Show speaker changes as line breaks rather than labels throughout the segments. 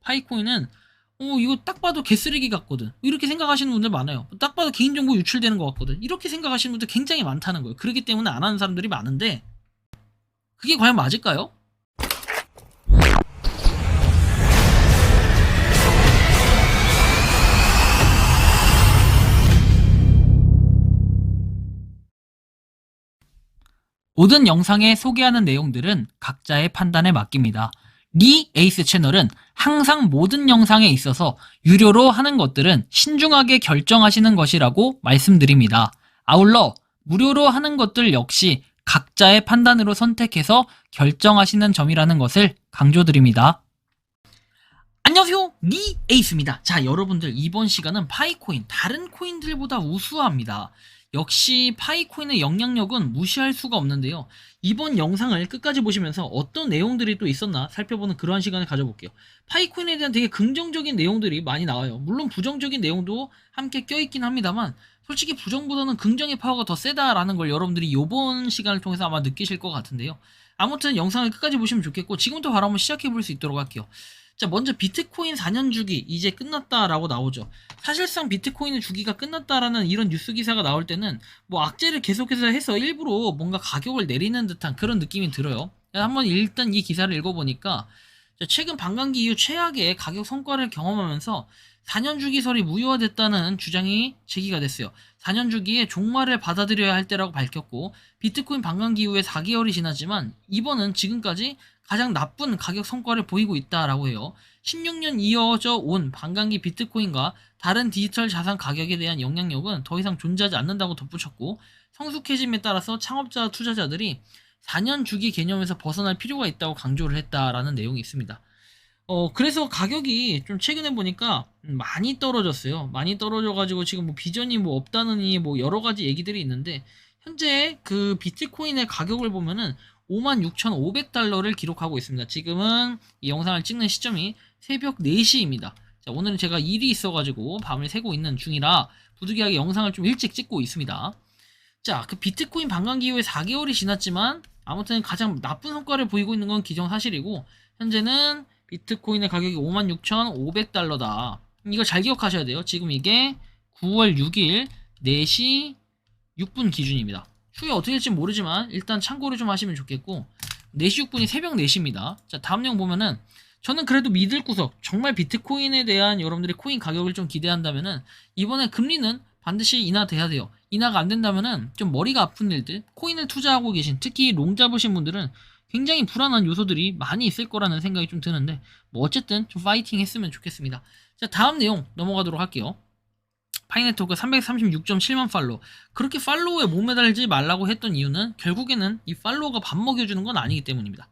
파이코인은 이거 딱 봐도 개쓰레기 같거든. 이렇게 생각하시는 분들 많아요. 딱 봐도 개인정보 유출되는 것 같거든. 이렇게 생각하시는 분들 굉장히 많다는 거예요. 그렇기 때문에 안 하는 사람들이 많은데 그게 과연 맞을까요? 모든 영상에 소개하는 내용들은 각자의 판단에 맡깁니다. 리 에이스 채널은 항상 모든 영상에 있어서 유료로 하는 것들은 신중하게 결정하시는 것이라고 말씀드립니다. 아울러 무료로 하는 것들 역시 각자의 판단으로 선택해서 결정하시는 점이라는 것을 강조드립니다. 안녕하세요, 리 에이스입니다. 자, 여러분들 이번 시간은 파이코인, 다른 코인들보다 우수합니다. 역시 파이코인의 영향력은 무시할 수가 없는데요. 이번 영상을 끝까지 보시면서 어떤 내용들이 또 있었나 살펴보는 그러한 시간을 가져볼게요. 파이코인에 대한 되게 긍정적인 내용들이 많이 나와요. 물론 부정적인 내용도 함께 껴있긴 합니다만 솔직히 부정보다는 긍정의 파워가 더 세다라는 걸 여러분들이 이번 시간을 통해서 아마 느끼실 것 같은데요. 아무튼 영상을 끝까지 보시면 좋겠고 지금부터 바로 한번 시작해 볼 수 있도록 할게요. 자, 먼저 비트코인 4년 주기 이제 끝났다라고 나오죠. 사실상 비트코인의 주기가 끝났다라는 이런 뉴스 기사가 나올 때는 뭐 악재를 계속해서 해서 일부러 뭔가 가격을 내리는 듯한 그런 느낌이 들어요. 한번 일단 이 기사를 읽어보니까 최근 반감기 이후 최악의 가격 성과를 경험하면서 4년 주기설이 무효화됐다는 주장이 제기가 됐어요. 4년 주기에 종말을 받아들여야 할 때라고 밝혔고 비트코인 반감기 이후에 4개월이 지났지만 이번은 지금까지 가장 나쁜 가격 성과를 보이고 있다라고 해요. 16년 이어져 온 반감기 비트코인과 다른 디지털 자산 가격에 대한 영향력은 더 이상 존재하지 않는다고 덧붙였고 성숙해짐에 따라서 창업자 투자자들이 4년 주기 개념에서 벗어날 필요가 있다고 강조를 했다라는 내용이 있습니다. 그래서 가격이 좀 최근에 보니까 많이 떨어졌어요. 많이 떨어져가지고 지금 뭐 비전이 뭐 없다느니 뭐 여러 가지 얘기들이 있는데 현재 그 비트코인의 가격을 보면은 56,500달러를 기록하고 있습니다. 지금은 이 영상을 찍는 시점이 새벽 4시입니다. 자, 오늘은 제가 일이 있어가지고 밤을 새고 있는 중이라 부득이하게 영상을 좀 일찍 찍고 있습니다. 자, 그 비트코인 반감기 이후에 4개월이 지났지만 아무튼 가장 나쁜 성과를 보이고 있는 건 기정사실이고 현재는 비트코인의 가격이 56,500달러다. 이거 잘 기억하셔야 돼요. 지금 이게 9월 6일 4시 6분 기준입니다. 추후에 어떻게 될지 모르지만 일단 참고를 좀 하시면 좋겠고 4시 6분이 새벽 4시입니다. 자, 다음 내용 보면은 저는 그래도 믿을 구석 정말 비트코인에 대한 여러분들의 코인 가격을 좀 기대한다면은 이번에 금리는 반드시 인하돼야 돼요. 인하가 안 된다면은 좀 머리가 아픈 일들 코인을 투자하고 계신 특히 롱 잡으신 분들은 굉장히 불안한 요소들이 많이 있을 거라는 생각이 좀 드는데 뭐 어쨌든 좀 파이팅 했으면 좋겠습니다. 자, 다음 내용 넘어가도록 할게요. 파이네트워크 336.7만 팔로우. 그렇게 팔로우에 목매달지 말라고 했던 이유는 결국에는 이 팔로우가 밥 먹여주는 건 아니기 때문입니다.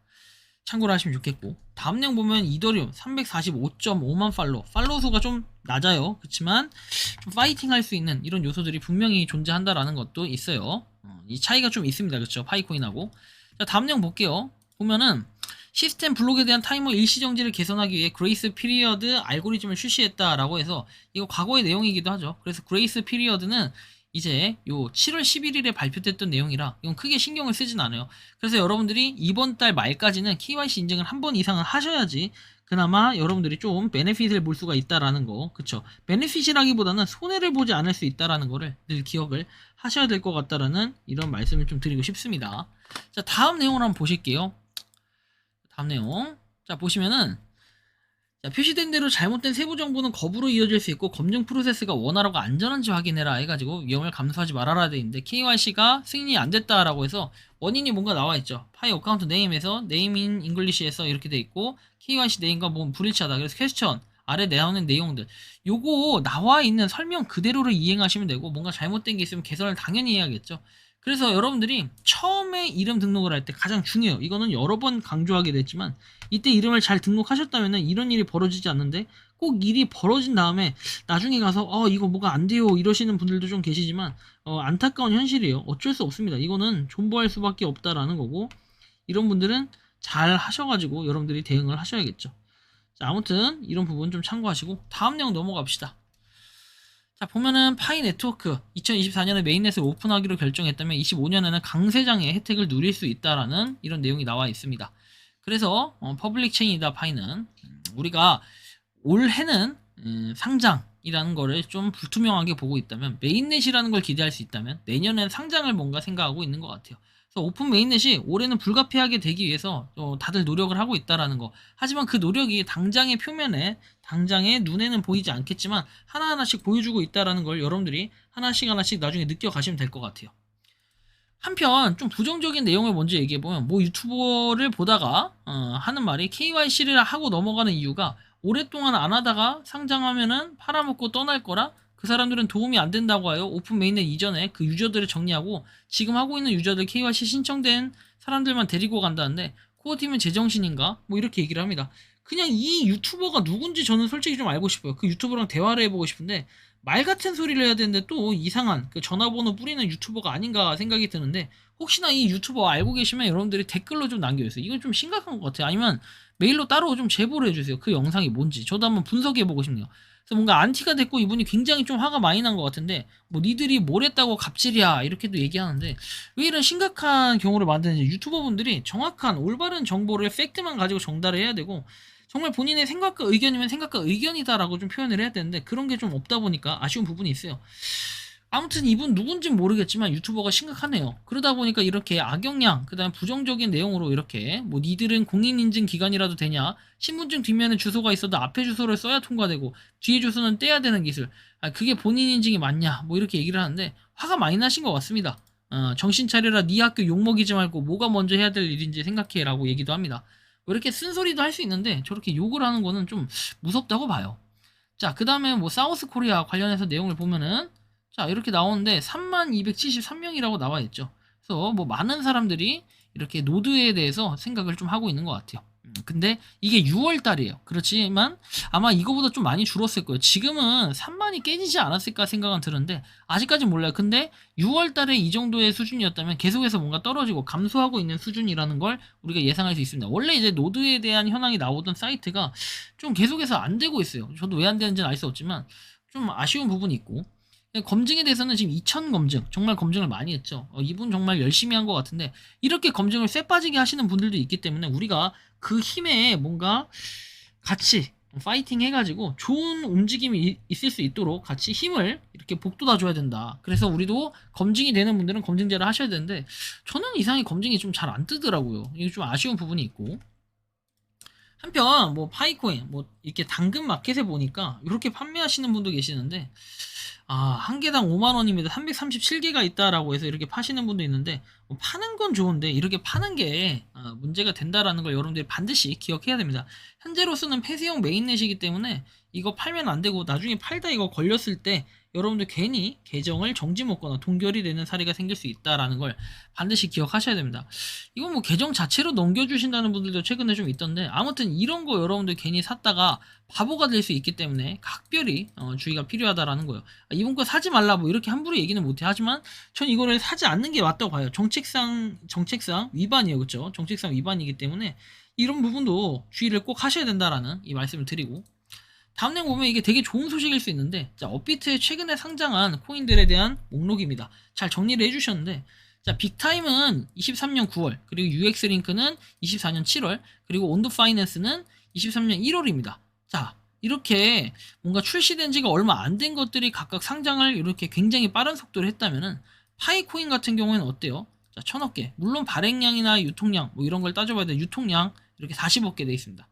참고를 하시면 좋겠고 다음 내용 보면 이더리움 345.5만 팔로우 수가 좀 낮아요. 그렇지만 좀 파이팅 할 수 있는 이런 요소들이 분명히 존재한다라는 것도 있어요. 이 차이가 좀 있습니다. 그렇죠? 파이코인하고. 자, 다음 내용 볼게요. 보면은 시스템 블록에 대한 타이머 일시정지를 개선하기 위해 그레이스 피리어드 알고리즘을 출시했다라고 해서 이거 과거의 내용이기도 하죠. 그래서 그레이스 피리어드는 이제 요 7월 11일에 발표됐던 내용이라 이건 크게 신경을 쓰진 않아요. 그래서 여러분들이 이번 달 말까지는 KYC 인증을 한 번 이상은 하셔야지 그나마 여러분들이 좀 베네핏을 볼 수가 있다라는 거. 그쵸? 베네핏이라기보다는 손해를 보지 않을 수 있다라는 거를 늘 기억을 하셔야 될 것 같다라는 이런 말씀을 좀 드리고 싶습니다. 자, 다음 내용을 한번 보실게요. 다음 내용. 자, 보시면은 자, 표시된 대로 잘못된 세부 정보는 거부로 이어질 수 있고 검증 프로세스가 원활하고 안전한지 확인해라 해가지고 위험을 감수하지 말아라 돼 있는데 KYC가 승인이 안 됐다라고 해서 원인이 뭔가 나와 있죠. 파이 어카운트 네임에서 네임 인 잉글리시에서 이렇게 돼 있고 KYC 네임과 뭐 불일치하다. 그래서 퀘스천 아래 나오는 내용들 요거 나와 있는 설명 그대로를 이행하시면 되고 뭔가 잘못된 게 있으면 개선을 당연히 해야겠죠. 그래서 여러분들이 처음에 이름 등록을 할 때 가장 중요해요. 이거는 여러 번 강조하게 됐지만 이때 이름을 잘 등록하셨다면 이런 일이 벌어지지 않는데 꼭 일이 벌어진 다음에 나중에 가서 이거 뭐가 안 돼요 이러시는 분들도 좀 계시지만 안타까운 현실이에요. 어쩔 수 없습니다. 이거는 존버할 수밖에 없다라는 거고 이런 분들은 잘 하셔가지고 여러분들이 대응을 하셔야겠죠. 자, 아무튼 이런 부분 좀 참고하시고 다음 내용 넘어갑시다. 자, 보면은 파이 네트워크 2024년에 메인넷을 오픈하기로 결정했다면 25년에는 강세장의 혜택을 누릴 수 있다라는 이런 내용이 나와 있습니다. 그래서 퍼블릭 체인이다 파이는 우리가 올해는 상장이라는 거를 좀 불투명하게 보고 있다면, 메인넷이라는 걸 기대할 수 있다면 내년엔 상장을 뭔가 생각하고 있는 것 같아요. 그래서 오픈 메인넷이 올해는 불가피하게 되기 위해서 다들 노력을 하고 있다라는 거. 하지만 그 노력이 당장의 표면에, 당장의 눈에는 보이지 않겠지만 하나하나씩 보여주고 있다라는 걸 여러분들이 하나씩 하나씩 나중에 느껴가시면 될 것 같아요. 한편 좀 부정적인 내용을 먼저 얘기해보면, 뭐 유튜버를 보다가 하는 말이 KYC를 하고 넘어가는 이유가 오랫동안 안 하다가 상장하면은 팔아먹고 떠날 거라, 그 사람들은 도움이 안 된다고 해요. 오픈 메인넷 이전에 그 유저들을 정리하고 지금 하고 있는 유저들 KYC 신청된 사람들만 데리고 간다는데, 코어팀은 제정신인가? 뭐 이렇게 얘기를 합니다. 그냥 이 유튜버가 누군지 저는 솔직히 좀 알고 싶어요. 그 유튜버랑 대화를 해보고 싶은데 말 같은 소리를 해야 되는데 또 이상한 그 전화번호 뿌리는 유튜버가 아닌가 생각이 드는데, 혹시나 이 유튜버 알고 계시면 여러분들이 댓글로 좀 남겨주세요. 이건 좀 심각한 것 같아요. 아니면 메일로 따로 좀 제보를 해주세요. 그 영상이 뭔지 저도 한번 분석해보고 싶네요. 그래서 뭔가 안티가 됐고 이분이 굉장히 좀 화가 많이 난 것 같은데, 뭐 니들이 뭘 했다고 갑질이야 이렇게도 얘기하는데, 왜 이런 심각한 경우를 만드는지 유튜버분들이 정확한 올바른 정보를 팩트만 가지고 전달을 해야 되고, 정말 본인의 생각과 의견이면 생각과 의견이다라고 좀 표현을 해야 되는데 그런 게 좀 없다 보니까 아쉬운 부분이 있어요. 아무튼 이분 누군진 모르겠지만 유튜버가 심각하네요. 그러다 보니까 이렇게 악영향, 그 다음에 부정적인 내용으로 이렇게 뭐 니들은 공인인증 기관이라도 되냐, 신분증 뒷면에 주소가 있어도 앞에 주소를 써야 통과되고 뒤에 주소는 떼야 되는 기술, 그게 본인 인증이 맞냐, 뭐 이렇게 얘기를 하는데 화가 많이 나신 것 같습니다. 정신 차려라, 네 학교 욕먹이지 말고 뭐가 먼저 해야 될 일인지 생각해 라고 얘기도 합니다. 뭐 이렇게 쓴소리도 할 수 있는데 저렇게 욕을 하는 거는 좀 무섭다고 봐요. 자, 그 다음에 뭐 사우스 코리아 관련해서 내용을 보면은, 자, 이렇게 나오는데 3273명이라고 나와 있죠. 그래서 뭐 많은 사람들이 이렇게 노드에 대해서 생각을 좀 하고 있는 것 같아요. 근데 이게 6월 달이에요. 그렇지만 아마 이거보다 좀 많이 줄었을 거예요. 지금은 3만이 깨지지 않았을까 생각은 드는데 아직까진 몰라요. 근데 6월 달에 이 정도의 수준이었다면 계속해서 뭔가 떨어지고 감소하고 있는 수준이라는 걸 우리가 예상할 수 있습니다. 원래 이제 노드에 대한 현황이 나오던 사이트가 좀 계속해서 안 되고 있어요. 저도 왜 안 되는지는 알 수 없지만 좀 아쉬운 부분이 있고, 검증에 대해서는 지금 2000 검증, 정말 검증을 많이 했죠. 이분 정말 열심히 한 것 같은데 이렇게 검증을 쇠 빠지게 하시는 분들도 있기 때문에 우리가 그 힘에 뭔가 같이 파이팅 해가지고 좋은 움직임이 있을 수 있도록 같이 힘을 이렇게 북돋아 줘야 된다. 그래서 우리도 검증이 되는 분들은 검증제를 하셔야 되는데 저는 이상하게 검증이 좀 잘 안 뜨더라고요. 이게 좀 아쉬운 부분이 있고, 한편 뭐 파이코인 뭐 이렇게 당근 마켓에 보니까 이렇게 판매하시는 분도 계시는데, 한 개당 5만 원입니다. 337개가 있다라고 해서 이렇게 파시는 분도 있는데, 뭐 파는 건 좋은데 이렇게 파는 게 문제가 된다라는 걸 여러분들이 반드시 기억해야 됩니다. 현재로서는 폐쇄형 메인넷이기 때문에 이거 팔면 안 되고 나중에 팔다 이거 걸렸을 때 여러분들 괜히 계정을 정지 먹거나 동결이 되는 사례가 생길 수 있다라는 걸 반드시 기억하셔야 됩니다. 이건 뭐 계정 자체로 넘겨주신다는 분들도 최근에 좀 있던데, 아무튼 이런 거 여러분들 괜히 샀다가 바보가 될 수 있기 때문에 각별히 주의가 필요하다라는 거예요. 이번 거 사지 말라 뭐 이렇게 함부로 얘기는 못해. 하지만 전 이거를 사지 않는 게 맞다고 봐요. 정책상 위반이에요. 그렇죠? 정책상 위반이기 때문에 이런 부분도 주의를 꼭 하셔야 된다라는 이 말씀을 드리고, 다음 내용 보면 이게 되게 좋은 소식일 수 있는데, 자, 업비트에 최근에 상장한 코인들에 대한 목록입니다. 잘 정리를 해주셨는데, 자, 빅타임은 23년 9월, 그리고 UX링크는 24년 7월, 그리고 온도 파이낸스는 23년 1월입니다. 자, 이렇게 뭔가 출시된 지가 얼마 안 된 것들이 각각 상장을 이렇게 굉장히 빠른 속도로 했다면은 파이코인 같은 경우에는 어때요? 자, 1000억 개. 물론 발행량이나 유통량 뭐 이런 걸 따져봐야 돼. 유통량 이렇게 40억 개 돼 있습니다.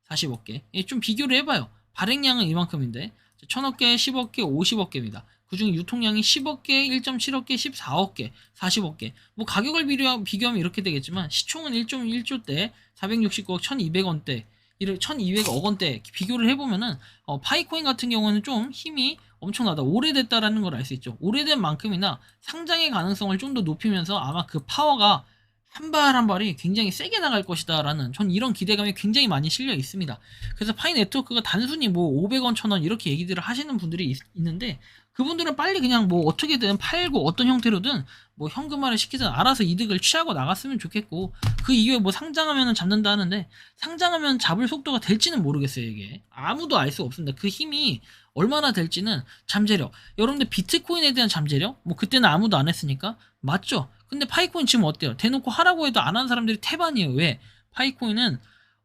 40억 개. 좀 비교를 해봐요. 발행량은 이만큼인데 1000억 개, 10억 개, 50억 개입니다. 그중에 유통량이 10억 개, 1.7억 개, 14억 개, 40억 개. 뭐 가격을 비교하면 이렇게 되겠지만 시총은 1.1조 대, 469억, 1200원대, 1200억 원대 비교를 해보면은 파이코인 같은 경우는 좀 힘이 엄청나다. 오래됐다라는 걸 알 수 있죠. 오래된 만큼이나 상장의 가능성을 좀 더 높이면서 아마 그 파워가 한 발 한 발이 굉장히 세게 나갈 것이다 라는, 전 이런 기대감이 굉장히 많이 실려 있습니다. 그래서 파이 네트워크가 단순히 뭐 500원 1000원 이렇게 얘기들을 하시는 분들이 있는데, 그분들은 빨리 그냥 뭐 어떻게든 팔고 어떤 형태로든 뭐 현금화를 시키든 알아서 이득을 취하고 나갔으면 좋겠고, 그 이후에 뭐 상장하면 잡는다 하는데 상장하면 잡을 속도가 될지는 모르겠어요. 이게 아무도 알 수 없습니다. 그 힘이 얼마나 될지는. 잠재력, 여러분들 비트코인에 대한 잠재력 뭐 그때는 아무도 안 했으니까 맞죠. 근데 파이코인 지금 어때요? 대놓고 하라고 해도 안 하는 사람들이 태반이에요. 왜? 파이코인은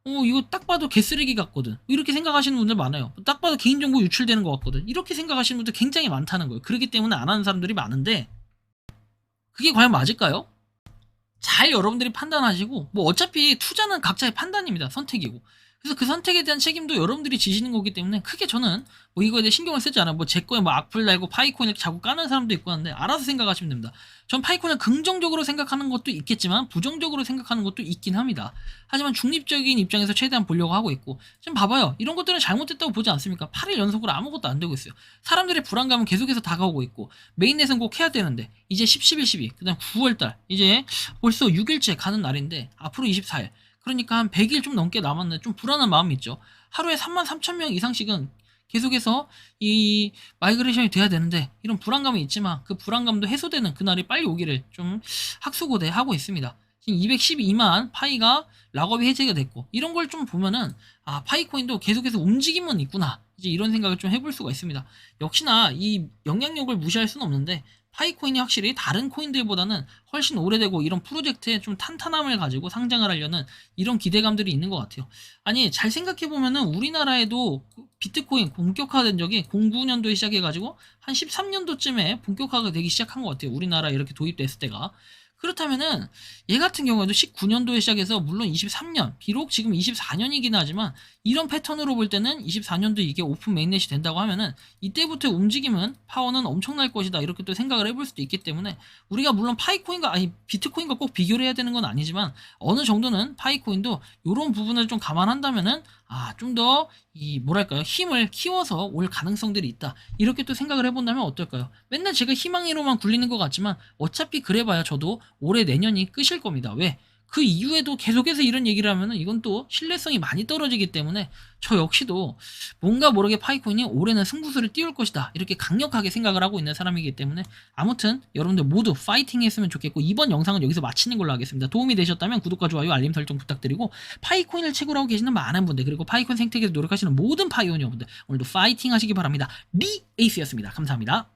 이거 딱 봐도 개쓰레기 같거든. 이렇게 생각하시는 분들 많아요. 딱 봐도 개인정보 유출되는 것 같거든. 이렇게 생각하시는 분들 굉장히 많다는 거예요. 그렇기 때문에 안 하는 사람들이 많은데, 그게 과연 맞을까요? 잘 여러분들이 판단하시고, 뭐 어차피 투자는 각자의 판단입니다. 선택이고. 그래서 그 선택에 대한 책임도 여러분들이 지시는 거기 때문에 크게 저는 뭐 이거에 대해 신경을 쓰지 않아요. 뭐 제 거에 뭐 악플 달고 파이코인을 자꾸 까는 사람도 있고 하는데 알아서 생각하시면 됩니다. 전 파이코인을 긍정적으로 생각하는 것도 있겠지만 부정적으로 생각하는 것도 있긴 합니다. 하지만 중립적인 입장에서 최대한 보려고 하고 있고, 지금 봐봐요. 이런 것들은 잘못됐다고 보지 않습니까? 8일 연속으로 아무것도 안 되고 있어요. 사람들의 불안감은 계속해서 다가오고 있고, 메인넷은 꼭 해야 되는데 이제 10, 11, 12, 그 다음 9월달 이제 벌써 6일째 가는 날인데 앞으로 24일, 그러니까 한 100일 좀 넘게 남았는데 좀 불안한 마음이 있죠. 하루에 33,000명 이상씩은 계속해서 이 마이그레이션이 돼야 되는데 이런 불안감이 있지만 그 불안감도 해소되는 그날이 빨리 오기를 좀 학수고대 하고 있습니다. 지금 212만 파이가 락업이 해제가 됐고, 이런 걸 좀 보면은 파이코인도 계속해서 움직임은 있구나, 이제 이런 생각을 좀 해볼 수가 있습니다. 역시나 이 영향력을 무시할 수는 없는데 파이코인이 확실히 다른 코인들보다는 훨씬 오래되고 이런 프로젝트에 좀 탄탄함을 가지고 상장을 하려는 이런 기대감들이 있는 것 같아요. 아니, 잘 생각해보면은 우리나라에도 비트코인 본격화된 적이 09년도에 시작해가지고 한 13년도쯤에 본격화가 되기 시작한 것 같아요. 우리나라에 이렇게 도입됐을 때가. 그렇다면은 얘 같은 경우에도 19년도에 시작해서 물론 23년, 비록 지금 24년이긴 하지만 이런 패턴으로 볼 때는 24년도 이게 오픈 메인넷이 된다고 하면은 이때부터의 움직임은 파워는 엄청날 것이다, 이렇게 또 생각을 해볼 수도 있기 때문에 우리가 물론 파이코인과 비트코인과 꼭 비교를 해야 되는 건 아니지만 어느 정도는 파이코인도 이런 부분을 좀 감안한다면은 좀 더 이 뭐랄까요, 힘을 키워서 올 가능성들이 있다, 이렇게 또 생각을 해본다면 어떨까요? 맨날 제가 희망으로만 굴리는 것 같지만 어차피 그래봐야 저도 올해 내년이 끝일 겁니다. 왜? 그 이후에도 계속해서 이런 얘기를 하면은 이건 또 신뢰성이 많이 떨어지기 때문에 저 역시도 뭔가 모르게 파이코인이 올해는 승부수를 띄울 것이다, 이렇게 강력하게 생각을 하고 있는 사람이기 때문에 아무튼 여러분들 모두 파이팅 했으면 좋겠고, 이번 영상은 여기서 마치는 걸로 하겠습니다. 도움이 되셨다면 구독과 좋아요, 알림 설정 부탁드리고, 파이코인을 채굴 하고 계시는 많은 분들, 그리고 파이코인 생태계에서 노력하시는 모든 파이오니어분들 오늘도 파이팅 하시기 바랍니다. 리에이스였습니다. 감사합니다.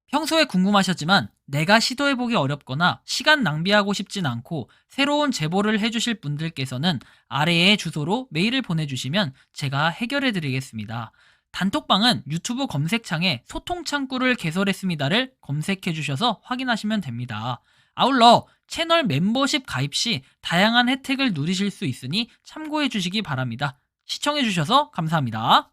평소에 궁금하셨지만 내가 시도해보기 어렵거나 시간 낭비하고 싶진 않고 새로운 제보를 해주실 분들께서는 아래의 주소로 메일을 보내주시면 제가 해결해드리겠습니다. 단톡방은 유튜브 검색창에 소통창구를 개설했습니다를 검색해주셔서 확인하시면 됩니다. 아울러 채널 멤버십 가입 시 다양한 혜택을 누리실 수 있으니 참고해주시기 바랍니다. 시청해주셔서 감사합니다.